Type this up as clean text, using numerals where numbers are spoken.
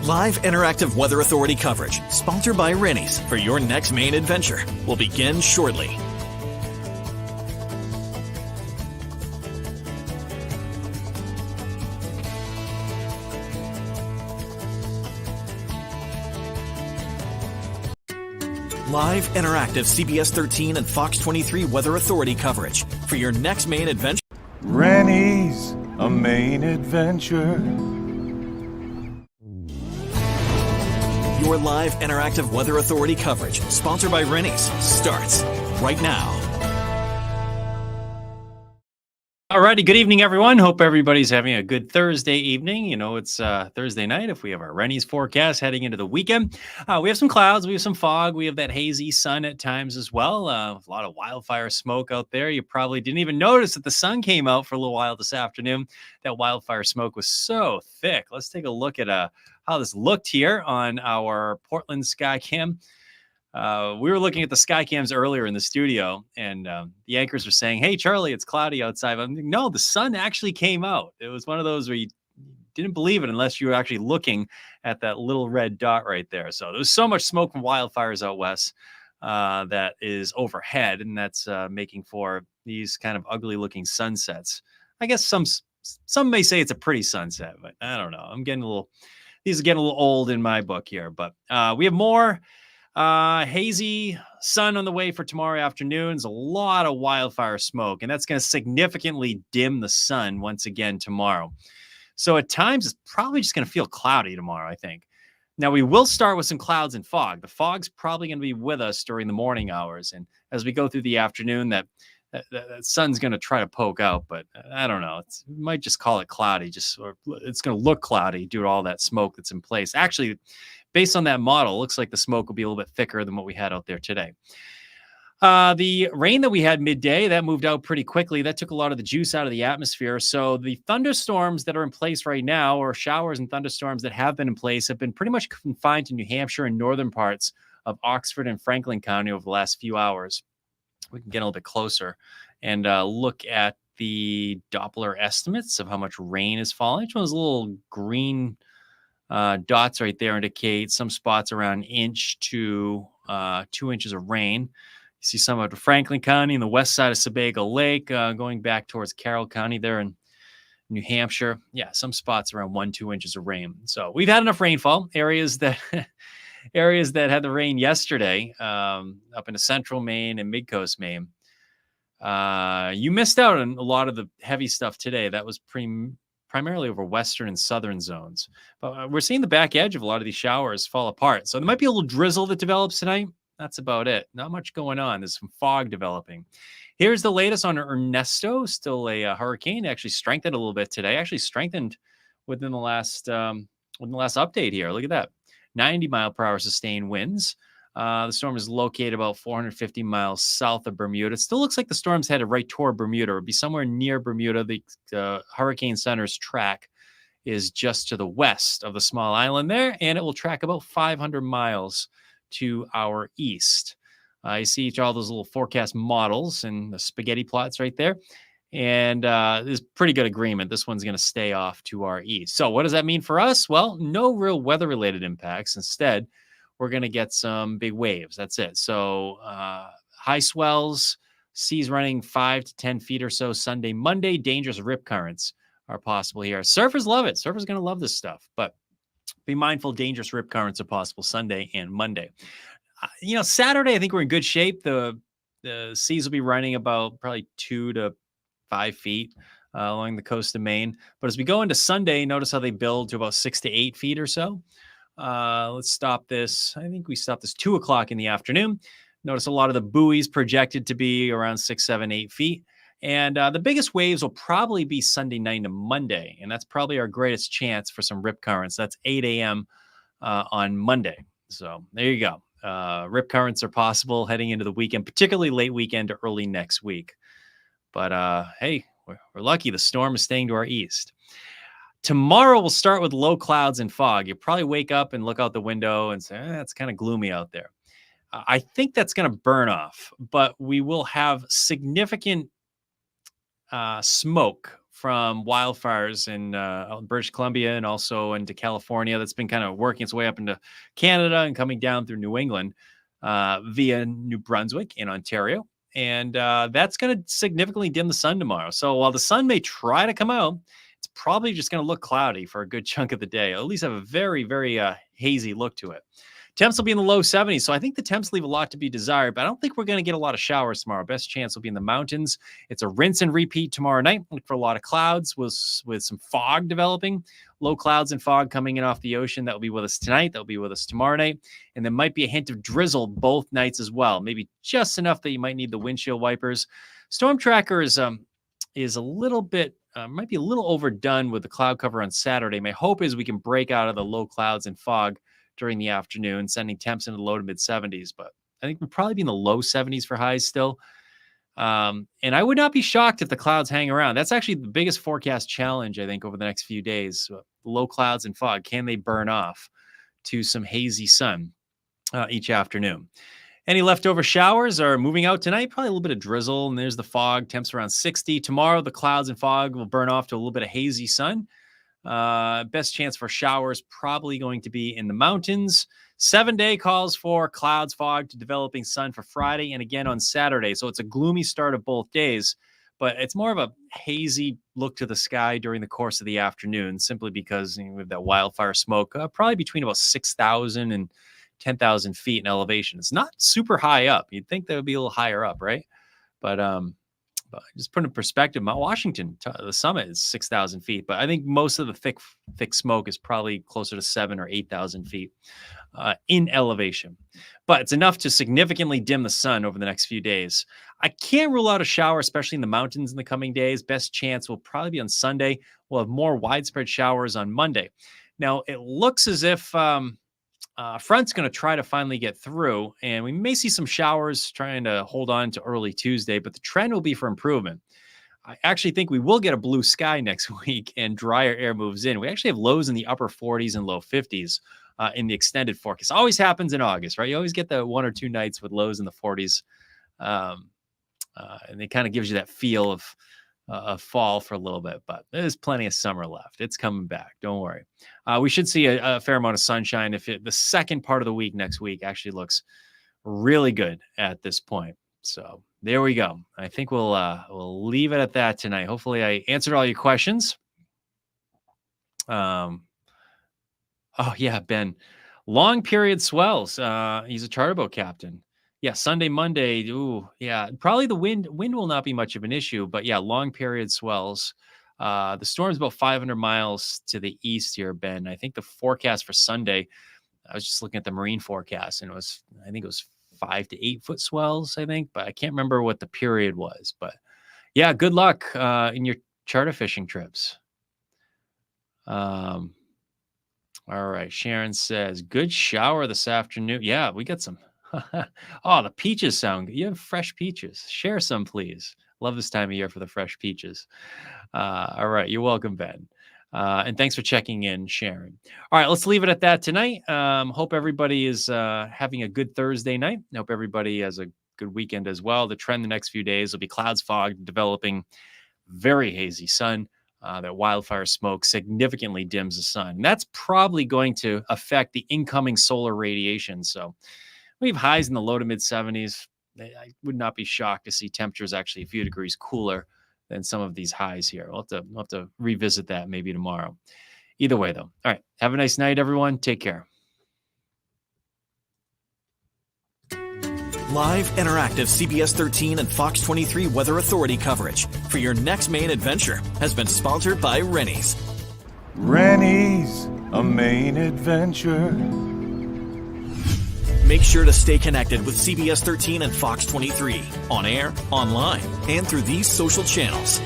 Live interactive Weather Authority coverage, sponsored by Rennie's, for your next Maine adventure, will begin shortly. Live interactive CBS13 and Fox 23 Weather Authority coverage for your next Maine adventure. Rennie's, a Maine adventure. Your live interactive Weather Authority coverage, sponsored by Rennie's, starts right now. Alrighty, good evening, everyone. Hope everybody's having a good Thursday evening. You know, it's Thursday night if we have our Rennie's forecast heading into the weekend. We have some clouds, we have some fog, we have that hazy sun at times as well. A lot of wildfire smoke out there. You probably didn't even notice that the sun came out for a little while this afternoon. That wildfire smoke was so thick. Let's take a look at how this looked here on our Portland Skycam. We were looking at the sky cams earlier in the studio, and the anchors were saying, "Hey, Charlie, it's cloudy outside." I'm like, no, the sun actually came out. It was one of those where you didn't believe it unless you were actually looking at that little red dot right there. So there's so much smoke from wildfires out west that is overhead, and that's making for these kind of ugly-looking sunsets. I guess some may say it's a pretty sunset, but I don't know. These are getting a little old in my book here, but we have more hazy sun on the way for tomorrow afternoon. There's a lot of wildfire smoke, and that's going to significantly dim the sun once again tomorrow. So at times, it's probably just going to feel cloudy tomorrow, I think. Now, we will start with some clouds and fog. The fog's probably going to be with us during the morning hours. And as we go through the afternoon, that sun's going to try to poke out, but I don't know. We might just call it cloudy, or it's going to look cloudy due to all that smoke that's in place. Actually, based on that model, it looks like the smoke will be a little bit thicker than what we had out there today. The rain that we had midday, that moved out pretty quickly. That took a lot of the juice out of the atmosphere. So the thunderstorms that are in place right now, or showers and thunderstorms that have been in place, have been pretty much confined to New Hampshire and northern parts of Oxford and Franklin County over the last few hours. We can get a little bit closer and look at the Doppler estimates of how much rain is falling. Each one of those little green dots right there indicate some spots around 1 inch to 2 inches of rain. You see some of Franklin County and the west side of Sebago Lake, going back towards Carroll County there in New Hampshire. Yeah, some spots around 1-2 inches of rain. So we've had enough rainfall. Areas that had the rain yesterday, up into central Maine and mid-coast Maine, you missed out on a lot of the heavy stuff today. That was primarily over western and southern zones. But we're seeing the back edge of a lot of these showers fall apart. So there might be a little drizzle that develops tonight. That's about it. Not much going on. There's some fog developing. Here's the latest on Ernesto. Still a hurricane. Actually strengthened a little bit today. Actually strengthened within the last update here. Look at that. 90-mile-per-hour sustained winds. The storm is located about 450 miles south of Bermuda. It still looks like the storm's headed right toward Bermuda. It would be somewhere near Bermuda. The Hurricane Center's track is just to the west of the small island there, and it will track about 500 miles to our east. You see all those little forecast models and the spaghetti plots right there. And there's pretty good agreement. This one's going to stay off to our east. So what does that mean for us? Well, no real weather-related impacts. Instead, we're going to get some big waves. That's it. So high swells, seas running 5 to 10 feet or so Sunday, Monday. Dangerous rip currents are possible here. Surfers love it. Surfers are going to love this stuff. But be mindful, dangerous rip currents are possible Sunday and Monday. Saturday, I think we're in good shape. The seas will be running about probably 2 to 5 feet along the coast of Maine. But as we go into Sunday, notice how they build to about 6 to 8 feet or so. Let's stop this. I think we stopped this 2 o'clock in the afternoon. Notice a lot of the buoys projected to be around 6, 7, 8 feet. And the biggest waves will probably be Sunday night to Monday. And that's probably our greatest chance for some rip currents. That's 8 a.m. On Monday. So there you go. Rip currents are possible heading into the weekend, particularly late weekend to early next week. But hey, we're lucky the storm is staying to our east. Tomorrow we'll start with low clouds and fog. You'll probably wake up and look out the window and say, it's kind of gloomy out there. I think that's going to burn off, but we will have significant smoke from wildfires in British Columbia and also into California. That's been kind of working its way up into Canada and coming down through New England via New Brunswick in Ontario. And that's going to significantly dim the sun tomorrow. So while the sun may try to come out, it's probably just going to look cloudy for a good chunk of the day. At least have a very, very hazy look to it. Temps will be in the low 70s. So I think the temps leave a lot to be desired, but I don't think we're going to get a lot of showers tomorrow. Best chance will be in the mountains. It's a rinse and repeat tomorrow night. Look for a lot of clouds with some fog developing. Low clouds and fog coming in off the ocean. That will be with us tonight. That will be with us tomorrow night. And there might be a hint of drizzle both nights as well. Maybe just enough that you might need the windshield wipers. Storm tracker is a little bit, might be a little overdone with the cloud cover on Saturday. My hope is we can break out of the low clouds and fog during the afternoon, sending temps into the low to mid 70s. But I think we'll probably be in the low 70s for highs still. And I would not be shocked if the clouds hang around. That's actually the biggest forecast challenge, I think, over the next few days. Low clouds and fog. Can they burn off to some hazy sun each afternoon? Any leftover showers are moving out tonight. Probably a little bit of drizzle. And there's the fog. Temps around 60. Tomorrow, the clouds and fog will burn off to a little bit of hazy sun. Best chance for showers probably going to be in the mountains. 7-day calls for clouds, fog to developing sun for Friday and again on Saturday. So it's a gloomy start of both days, but it's more of a hazy look to the sky during the course of the afternoon, simply because we have that wildfire smoke, probably between about 6,000 and 10,000 feet in elevation. It's not super high up. You'd think that would be a little higher up, right? But just put in perspective, Mount Washington, the summit is 6,000 feet, but I think most of the thick smoke is probably closer to 7,000 or 8,000 feet in elevation. But it's enough to significantly dim the sun over the next few days. I can't rule out a shower, especially in the mountains in the coming days. Best chance will probably be on Sunday. We'll have more widespread showers on Monday. Now, it looks as if front's going to try to finally get through, and we may see some showers trying to hold on to early Tuesday, but the trend will be for improvement. I actually think we will get a blue sky next week and drier air moves in. We actually have lows in the upper 40s and low 50s in the extended forecast. Always happens in August, right? You always get the 1 or 2 nights with lows in the 40s, and it kind of gives you that feel of fall for a little bit, but there's plenty of summer left. It's coming back. Don't worry. We should see a fair amount of sunshine if the second part of the week next week actually looks really good at this point. So there we go. I think we'll leave it at that tonight. Hopefully I answered all your questions. Oh yeah, Ben, long period swells. He's a charter boat captain. Yeah, Sunday, Monday. Ooh, yeah. Probably the wind will not be much of an issue, but yeah, long period swells. The storm's about 500 miles to the east here, Ben. I think the forecast for Sunday, I was just looking at the marine forecast, and I think it was 5 to 8 foot swells, I think, but I can't remember what the period was. But yeah, good luck in your charter fishing trips. All right. Sharon says, good shower this afternoon. Yeah, we got some. Oh, the peaches sound good. You have fresh peaches. Share some, please. Love this time of year for the fresh peaches. All right. You're welcome, Ben. And thanks for checking in, Sharon. All right. Let's leave it at that tonight. Hope everybody is having a good Thursday night. Hope everybody has a good weekend as well. The trend the next few days will be clouds, fog, developing very hazy sun. That wildfire smoke significantly dims the sun. And that's probably going to affect the incoming solar radiation. So we have highs in the low to mid 70s. I would not be shocked to see temperatures actually a few degrees cooler than some of these highs here. We'll have to revisit that maybe tomorrow. Either way, though. All right. Have a nice night, everyone. Take care. Live, interactive CBS 13 and Fox 23 Weather Authority coverage for your next main adventure has been sponsored by Rennie's. Rennie's, a Maine adventure. Make sure to stay connected with CBS 13 and Fox 23 on air, online, and through these social channels.